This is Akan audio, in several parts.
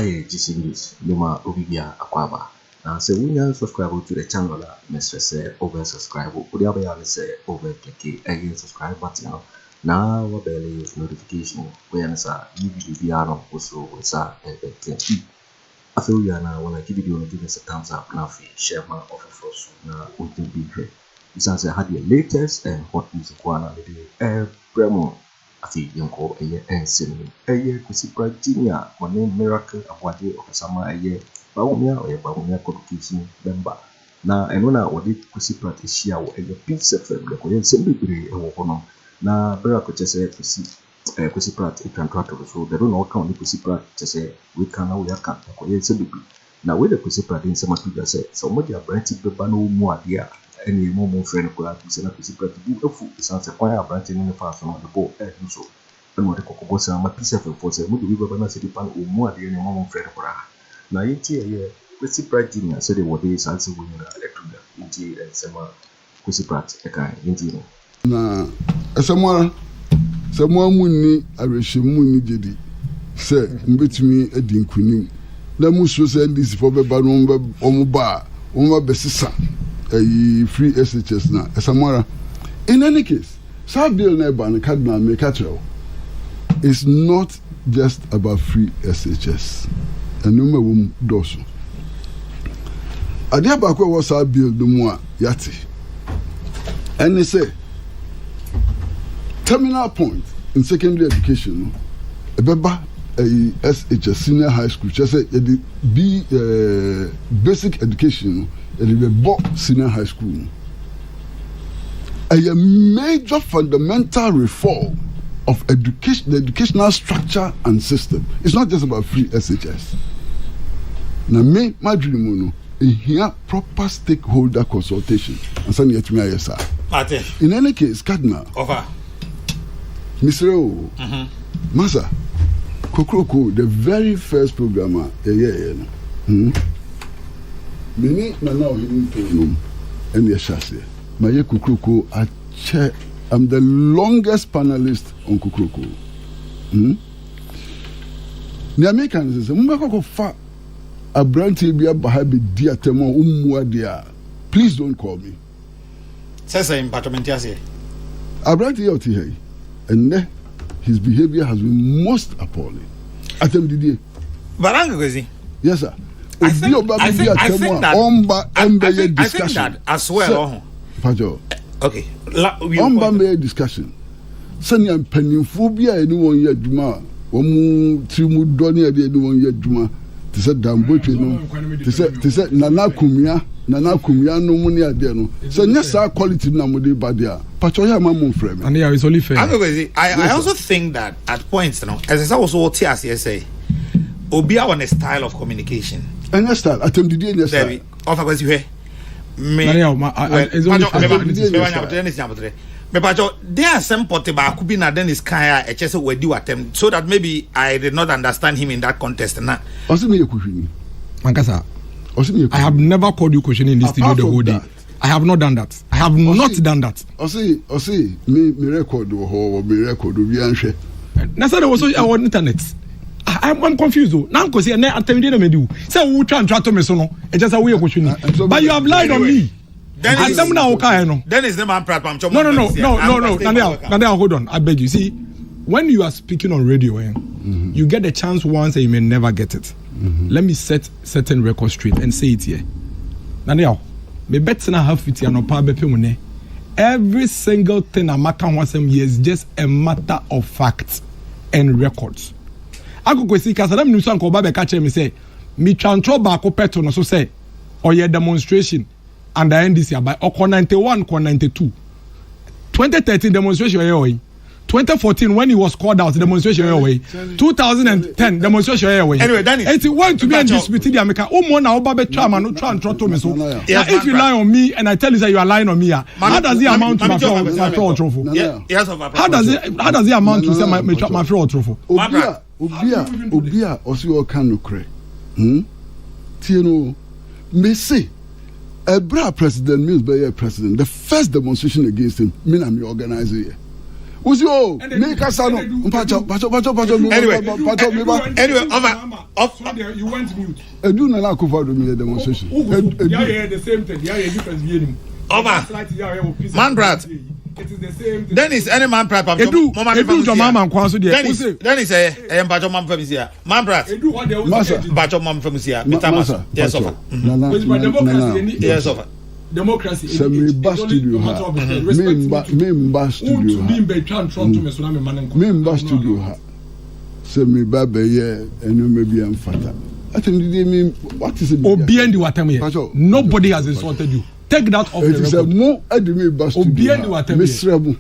Aye, GC News, Luma Obibia Akwaba. Now, say we can subscribe to the channel, Mr. Say, over subscribe, Udiaba say, over click again subscribe button. Now, what belly is notification, when it's a UBBR also was a FFT. I feel you are now when I give you give us a thumbs up now, share my offer for so now we can be great. This has had the latest and hot music one of the day, Bremo. I feel young call a year and singing a year to see Pratt Junior, one name Miracle of what day of a summer a year, Bawumia or Bawumia Kojo member. Now, and when I would see Pratt is here or a piece of them, the Korean simply a woman. Now, Miracle just said to see Kwesi Pratt, it can try to so they don't know how the Kwesi Pratt to say we can now we are can't the Korean simply. Now, with the Kwesi Pratt in some people say, somebody are branching the bano more dear. Any more friend of God, we Kwesi Pratt to do a fool. It sounds a choir branching in the past on the boat, and so. And what the Coco Sam, a piece of a force, and would we have a city pan or more than any more friend of God. Now, it's here, Kwesi Pratt Junior said they were days answer when you are electric, into and some Kwesi Pratt, a kind, into. Now, someone munni, I wish munni did say, bet me a dinkunim. The Musu said this for the Barumba, Omuba, Oma Bessisa. A free SHS now, Samara. In any case, South Bill Neba and Cardinal Mekacho is not just about free SHS. And no more dosu. Adiabako was South Bill the more Yati. And they say, terminal point in secondary education, a beba a SHS senior high school, just say be basic education. The senior high school. A major fundamental reform of education, the educational structure and system. It's not just about free SHS. Now, my dream is here proper stakeholder consultation. And so, in any case, Cardinal. Over. Mr. O. Masa, Kokroko, the very first programmer, Many now in room and the chassis. Maye Kukroko, I'm the longest panelist on Kukroko. The Americans say, Mumako fa a brand tibia behind dear Temo Umwadia. Please don't call me. Says in Patamentiasi. A brand here, and his behavior has been most appalling. At MDD. Baranga, yes, sir. I think that as well. Okay. Omba discussion. Sanya pennyphobia anyone yet Juma. Omu Trimu Donia anyone yet Juma. They said Dambo. They said Nana Kumia no money adiano. So yes, our quality namudi badia. Pachoya mamu frame. And yeah, it's only fair. I also think that at points, as I was all TSA, Obia on a style of communication. And yes, style. At MDD, yes, sir. Of course, you hear. There are some portable could be not then is Kaya a chess we do attempt so that maybe I did not understand him in that contest. Now, Mankasa, I have never called you questioning in this studio the whole day. I have not done that. I have not done that. Me record or me record we answer. That's why there was on internet. I'm confused though. Now because I'm telling you, me do. Say we try and try to me so no. It's just a way of questioning. But you have lied on me. Then is the man Pratt. No. Nandea, hold on. I beg you. See, when you are speaking on radio, you get the chance once and you may never get it. Let me set certain records straight and say it here. Nandea, me better not have it no pa be every single thing I'm making once is just a matter of facts and records. I go Kwesi kasa dem nusu anko ba be ka kire me say me twantro ba ko peto no so say oye demonstration and the NDC by oko 91 ko 92 2013 demonstration oye 2014 when he was called out demonstration oye 2010 demonstration oye anyway Danny it went to be disputed the America umo na oba be twa ma no twantro to me so if you lie on me and I tell you that you are lying on me how does it amount to my trophy how does it amount to say my trophy Obia osi o kan nokre tieno me say Ebra President Mills be president the first demonstration against him me na me organize here Usi o me kasa no pacho anyway you went mute. Edu na Akufo-Addo me demonstration. Yeah, the same thing. Yeah, difference being. Man Pratt. It is the same thing. Then is any man Pratt. Edu Mama Kwanso there. Then is a Bacho Mam from here. Man Pratt. Edu what there was Bacho Mam from here. Yes, offer. Yes, offer. Democracy. Me ba studio ha. Me ba studio ha. Se me ba be ye enu me bi amfata. I think they mean what is it? Obiendi watem here. Nobody has insulted you. Take that off the record. Mo adi me ba studio. Obiendi watem here. Mesrabu.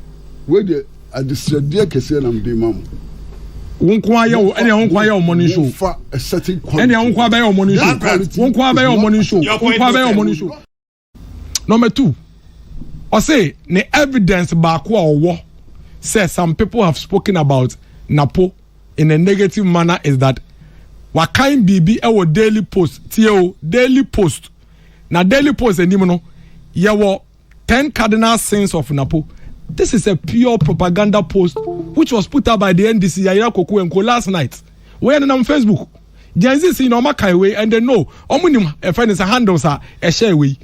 We dey adisrade kese na mde mam. Wonkwa ye wo ene wonkwa ye morning show. For a certain quality. Ene wonkwa ba ye morning show. Wonkwa ba ye morning show. Wonkwa ba ye morning show. Number 2, I say the evidence back what says some people have spoken about Napo in a negative manner is that Wakai BB our daily post, daily post. Now daily post and you were 10 cardinal sins of Napo. This is a pure propaganda post which was put up by the NDC Agyarko last night. We're on Facebook. Gen Z see normal way and they know omunim a friend is a handles are a share we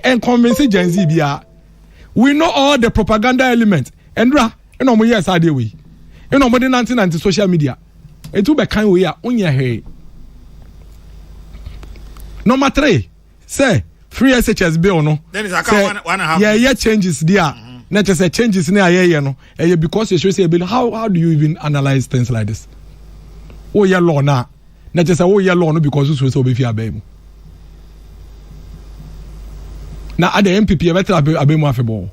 and convince Gen Z bia. We know all the propaganda elements and yes idea we. You know more than 1990 social media. It will be kind way on your head. Number 3, say free SHS bill no. Then is account 1.5. Yeah, changes there. Not just a changes near yeah no. Because you should say bill. How do you even analyze things like this? Oh yeah law now. Not just a law no because you so be fear baby. Now at the MPP better abemu afebo.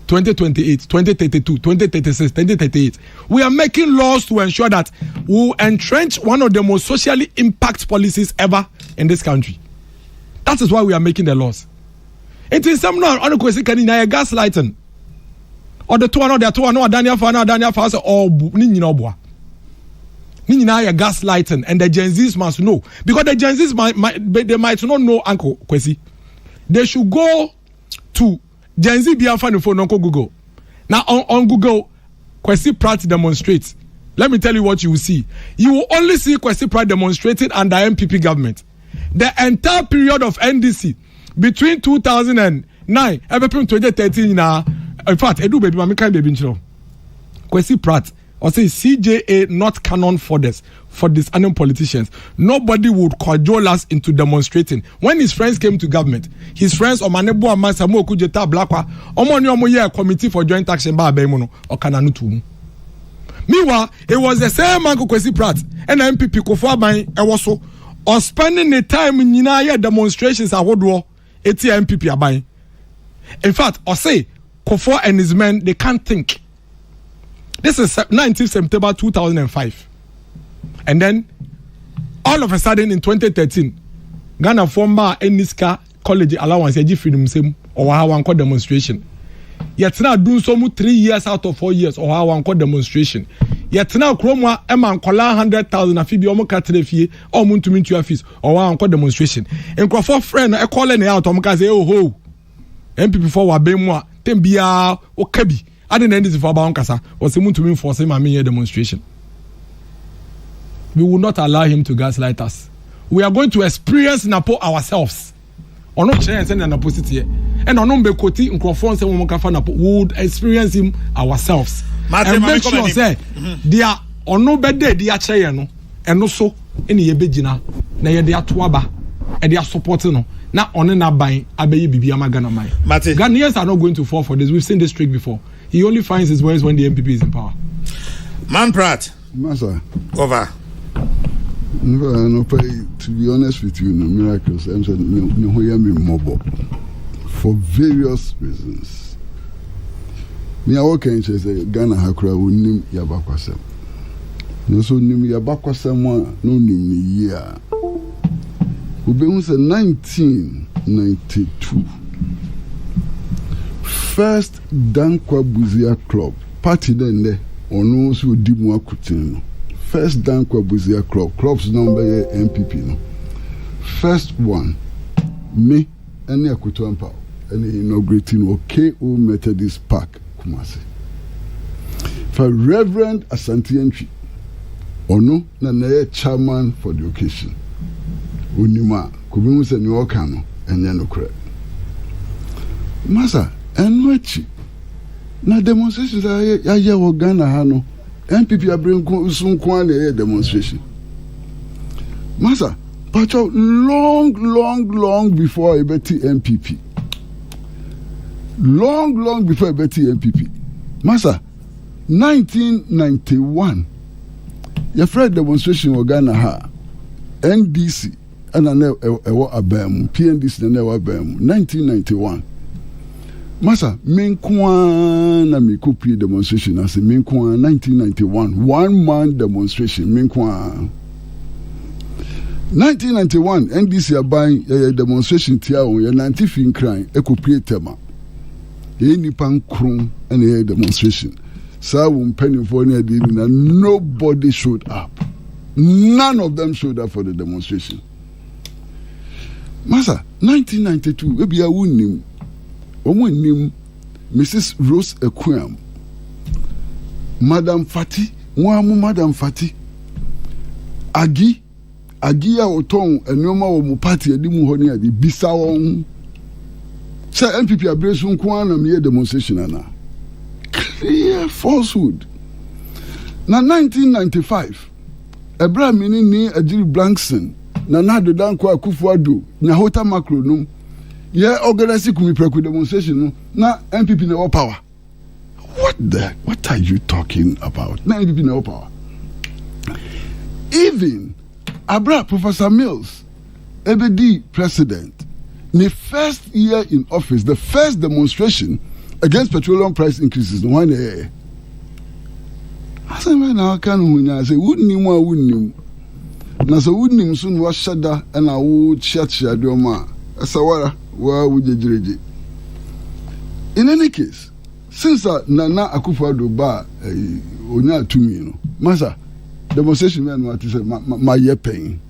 2028, 2032, 2036, 2038. We are making laws to ensure that we will entrench one of the most socially impact policies ever in this country. That is why we are making the laws. It is some now on Kwesi can gaslighting. Or the two no Daniel Fana or Nini Nobwa. Gaslighting and the Gen Zs must know because the Gen Zs might not know Uncle Kwesi. They should go to Gen Z Biafra for Uncle Google. Now on Google, Kwesi Pratt demonstrates. Let me tell you what you will see. You will only see Kwesi Pratt demonstrating under MPP government. The entire period of NDC between 2009 and 2013 in fact, Edu baby, mama kind baby nchiro. Kwesi Pratt. Or say CJA not canon for disarming politicians. Nobody would cajole us into demonstrating. When his friends came to government, his friends Omanebu Amasa Mokujeta Blakwa, Omonyomoye committee for joint action by Bemono or Kananutu. Meanwhile, it was the same man Kwesi Pratt and MPP Kofuaban Ewoso or spending the time in Yinaya demonstrations at World War 80 MPP Abai. In fact, or say Kofu and his men they can't think. This is 19th September 2005. And then, all of a sudden in 2013, Ghana former Eniska College allowance, Eji freedom same, or how one call demonstration. Yet now do some 3 years out of 4 years, or how one call demonstration. Yet now Kromwa, Emma, Kola 100,000, a Phoebe, Omo Catrefi, or Moon to meet your fees, or one call demonstration. And Crawford friend, a calling out, Omka say, oh ho, MPP for Wabemwa, Tembia, or Kebi. I didn't end this for Bankasa or someone to me for some demonstration. We will not allow him to gaslight us. We are going to experience Napo ourselves. Or not chance and an opposite and on number Koti in Crawford and Napo would experience him ourselves. And make sure say they are on no bad day, they are chayano, and also any ebejina, they are twaba, and they are supporting. Now on an buying Abbey Bibiama Ganamai. Ghanaians are not going to fall for this. We've seen this trick before. He only finds his ways when the MPP is in power. Man Pratt. Master. Over. No, to be honest with you, no miracles. I'm saying no hear me mobile for various reasons. Me I work in say Ghana hakura wonim yabakwasem. No so nim yabakwasem no nim ni year. Obehu say 1992. First Dankwa Buzia Club party then there on also Dimu Akutin. First Dankwa Buzia Club clubs number MPP no. First one me and Akoto and inaugurating KO Methodist Park Kumasi. for Reverend Asante Entry. Ono na na chairman for the occasion. Unima kubimu se ni okano enye no kra. Masa enwechi na demonstrations ya wo Ghana ha no MPP abrenko usunkwa na demonstration. Masa pacho long before I bet MPP. Long before I bet MPP. Masa 1991 your friend demonstration in Ghana ha NDC and I ewo abam PNDC na ewo abam 1991 Masa menkwa na mikopi demonstration as menkwa 1991 one man demonstration menkwa 1991 NDC aban demonstration tia on your 90 crime ekopie tema ye nipa nkron and demonstration. So nobody showed up. None of them showed up for the demonstration. Masa, 1992, we be a winning. Mrs. Rose Equam, Madam Fati, Madam Fati, Agia Otong, and no more party, and Dimuhoni, the Bissau. Sir MPP Abresun Kwan and mere demonstration. Clear falsehood. Na 1995, Ebra mini ni Ajiri Blankson, na do danko Akufo-Addo, nya hota macro no. Ye organize kumi preku demonstration no, na MPP na power. What are you talking about? Na MPP na power. Even Abra Professor Mills, EBD president, the first year in office, the first demonstration against petroleum price increases. No one I said, man, I can't I say, wouldn't him. Now, so wouldn't soon was shada and I would chat shadoma. Asawara, where would you judge? In any case, since Nana Akufo-Addo ba onya to me, you know, Masa, demonstration man, what is my year paying.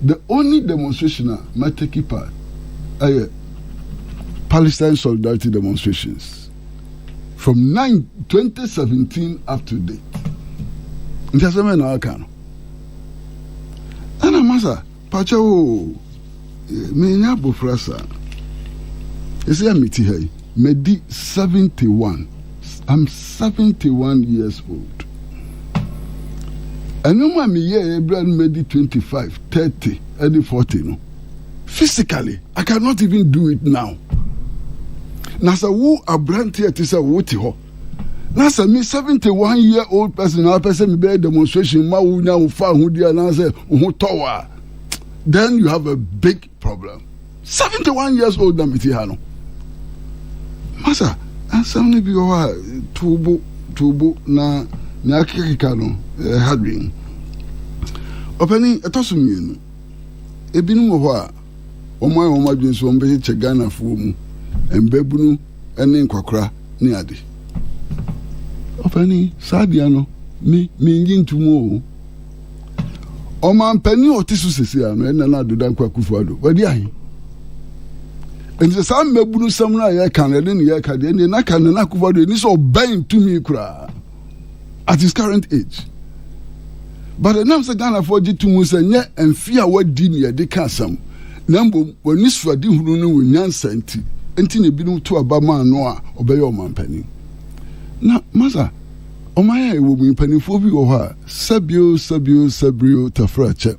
The only demonstration I take part Palestine solidarity demonstrations from 2017 up to date. Intercepted na akano. Ana masa pacha o me nya bofrasa. Ese amiti hai medi 71. I'm 71 years old. And no man me ye brand medi 25, 30, and 40 no. Physically, I cannot even do it now. Nasa who a brand here to say what ho. Nasa me 71-year-old person, I person me be demonstration ma wu nya fa hu dia na say hu towa. Then you have a big problem. 71 years old na miti ha no. Masa, asam bi wa tubo na akika no hadwin. Opani etosumi no. Ebinu ho a omo adwin so mbe che Ghana fo mu. Mbebunu ene nkwakra ni ade opani sadia no mi ngintumu o man pani otisu sesi ano ene na do dan Akufo-Addo wadi ahin ense sam mbebunu samna ye kan ede ni ye ka de ni na kan na Akufo-Addo ni so ban to me kura at his current age but the name say Ghana for gitumu se nye emfia wadi ni ye de ka sam na mbom woni suade hunu no wonyansa nti enti ne binu to abama no a obeye omampani na masa omaya ewo mu panifo bi wo ha sabio tafrache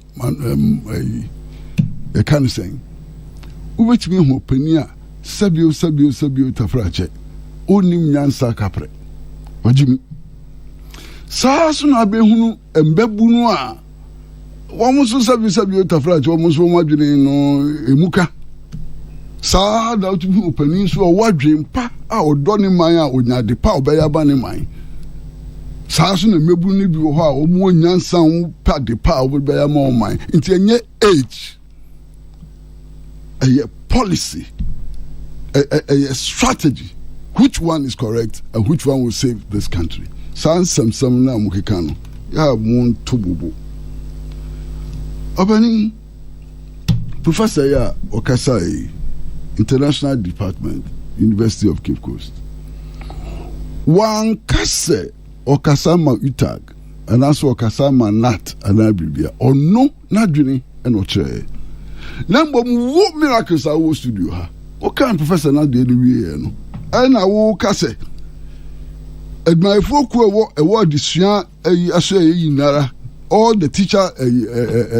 e kan sen ubetimi ho pani a sabio tafrache onim nyansa kapre wajimi saa so na abehunu embebunu a wo so sabio tafrache wo so madwene no emuka saa da utubi opani so wadwen pa a odoni man a onyade pa obeya ba ne man saa so na mebu ni bi ho a omo nyansa wo pa de pa obeya ma man nti enye age a policy a strategy which one is correct and which one will save this country some na mukeka no ya mun tobubu opani professor ya okasai International Department, University of Cape Coast. One kase or kasama utag, and also kasama nat and abribia, or no, not drinking and no chair. Number what miracles I was to do her. What kind of professor not the way, and I will kase. And my folk were a word this year, I say in Nara, all the teacher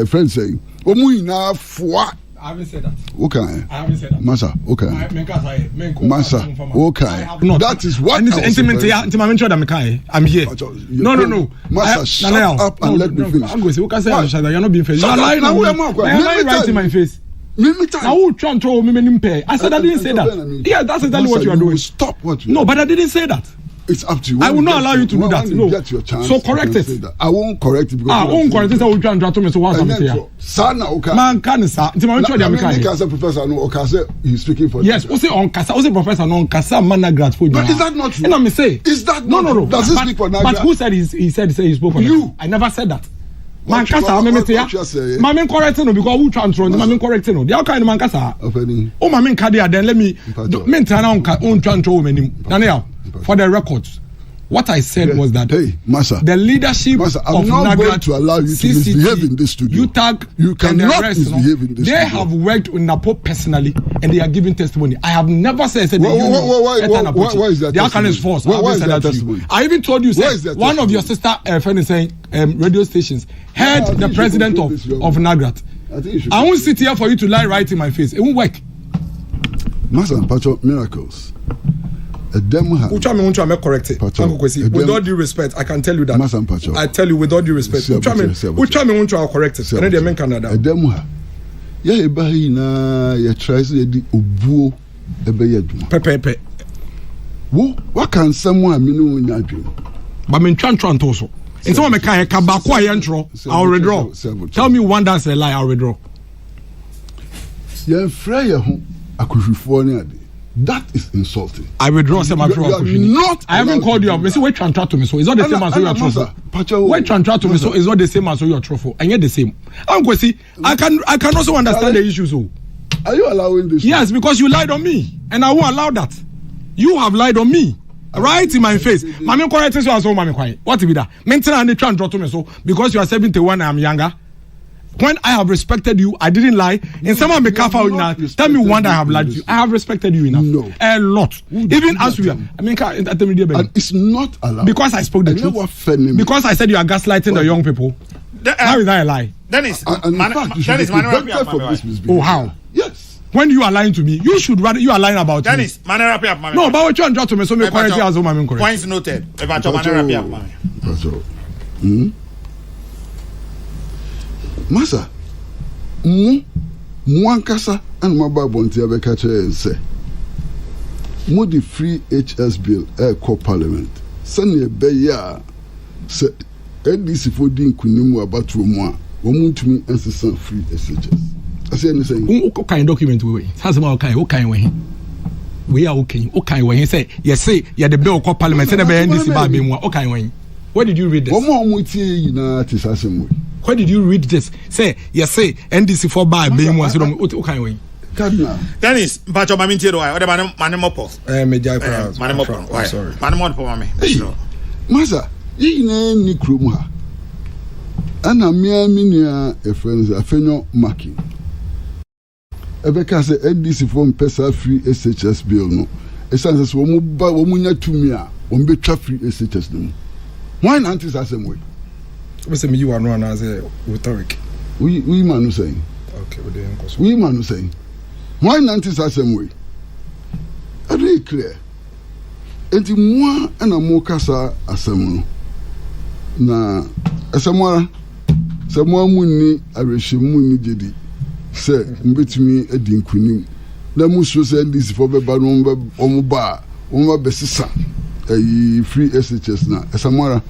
friends saying, Omuina for. I haven't said that. Okay. I haven't said that. Masa, okay. Masa, okay. That is what I'm here. No. Masa, shut up and let me finish. I'm going to say, you're not being fair. You're lying right in my face. Now, who trying to me pay? I said I didn't say that. Yeah, that's exactly what you are doing. Stop what you No, but I didn't say that. It's up to you. I will not allow you to do that. No. Get your chance, so correct it. I won't correct it. I won't correct it. I will try and to me. So what's happening here? Sana, okay. Man, can sir. It's my choice. I'm professor. No, okay. He's speaking for. Yes. What's it on Kasa? What's it professor? No, Kasa managrat for you. But is that not true? And I'm say. Is that no? Does he speak for Nagra? But who said he said he spoke for you? I never said that. Man, Kasa, I'm say. Man, correct no because who trying to? Man, correct no. The kind of man Kasa. Oh, man, Kadia. Then let me. Men turn on trying to women. Daniel, for the records. What I said was that Masa, the leadership I'm not going to allow you to misbehave in this studio. You cannot misbehave in this studio. They have worked with Napo personally and they are giving testimony. I have never said why is that? The outcome is false. Why is that testimony? I even told you, one of your sister friends is saying radio stations heard the president of Nagrat. I won't sit here for you to lie right in my face. It won't work. Masa and Pacho, miracles. Which I mean, correct it. Uncle Kwesi, with all due respect, I can tell you that. I tell you with all due respect. Which I mean, correct it. And then they mean Canada. Yeah, na ya try to di obuo ebe yaduma. Pepe. What can someone mean in that dream? But me try also. And someone me can back why intro. I'll withdraw. Tell me one that's a lie. I'll withdraw. Yeah, Freya ho Akufo Addo. That is insulting. I withdraw some of not. I haven't called you up. Me say wait try to me so it's not the same as your trophy. Wait try to me so it's not the same as your trophy. And yet the same. Kwesi, I can also understand the issues. So. Are you allowing this? Yes, because you lied on me, and I won't allow that. You have lied on me. Right in my face. Mami correct so as mami quiet. What be that? Maintain and try to me so because you are 71 and I'm younger. When I have respected you, I didn't lie. And someone be careful enough. Tell me one that I have lied to you. I have respected you enough. No. A lot. Even as we are. I mean, it's not allowed. Because I spoke the truth. Because I said you are gaslighting the young people. How is that a lie? Dennis, oh, how? Yes. When you are lying to me, you should rather you are lying about Dennis, me. No, but what you are to me, so me correct you as well, correct. Points noted. Masa, Mwankasa and Mababonti Abekache and say, Modi free HS bill, co parliament. Send a beya, say, NDC for Din Kunimu about 2 more, woman to me and some free SHS. I say anything. What kind of document we has about kind way. We are okay. Okay, when he say, yes, say, you're the bill co parliament, and the NDC by being okay way. Where did you read this? One more muti na tisasem. Where did you read this? Say, yes, say, NDC for by being one. So, okay, way. Dennis, but your mammy, what about Manimopo? Manimopo. Why? Sorry. Manimopo, mammy. Masa, you know, Nikruma. And a mere minia, a friend, a fenno marking. Ebeka say NDC for pesa free SHS bill no. Esan say womunya tumia, wombetwa free SHS no. Why not is the same way? Say you are known as a rhetoric. We man saying. Okay, we man saying. Why not is the same way? Are you clear? Enti moi and a more kasa asem na asemwara semwa munni arehemu jedi say mbetumi adinkunim na muso say this for beba no omuba omba besisa free SHS na asemwara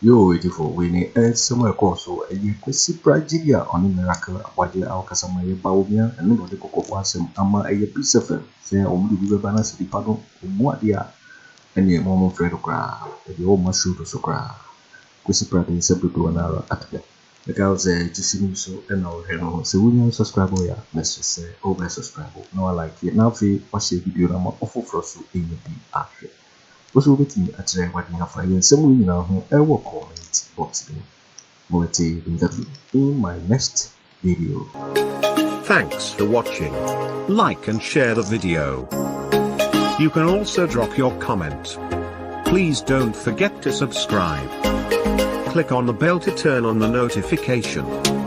yo waiting for winning somewhere so a Kwesi Pragilia on the miracle Wadia Alcasama Bawumia and no de Coco Wasem Ama a Pisafel say only we were balance the pardon Wadia and the moment Fred Okra the old mushroom to Sokra Kwesi Pratt is able to an hour at the girls just seem so and now so we know subscribe ya let's just say over subscribe no I like it now for watch the video number of for so in the after Also with me at the wedding of Friday, some now who ever comment box in my next video. Thanks for watching. Like and share the video. You can also drop your comment. Please don't forget to subscribe. Click on the bell to turn on the notification.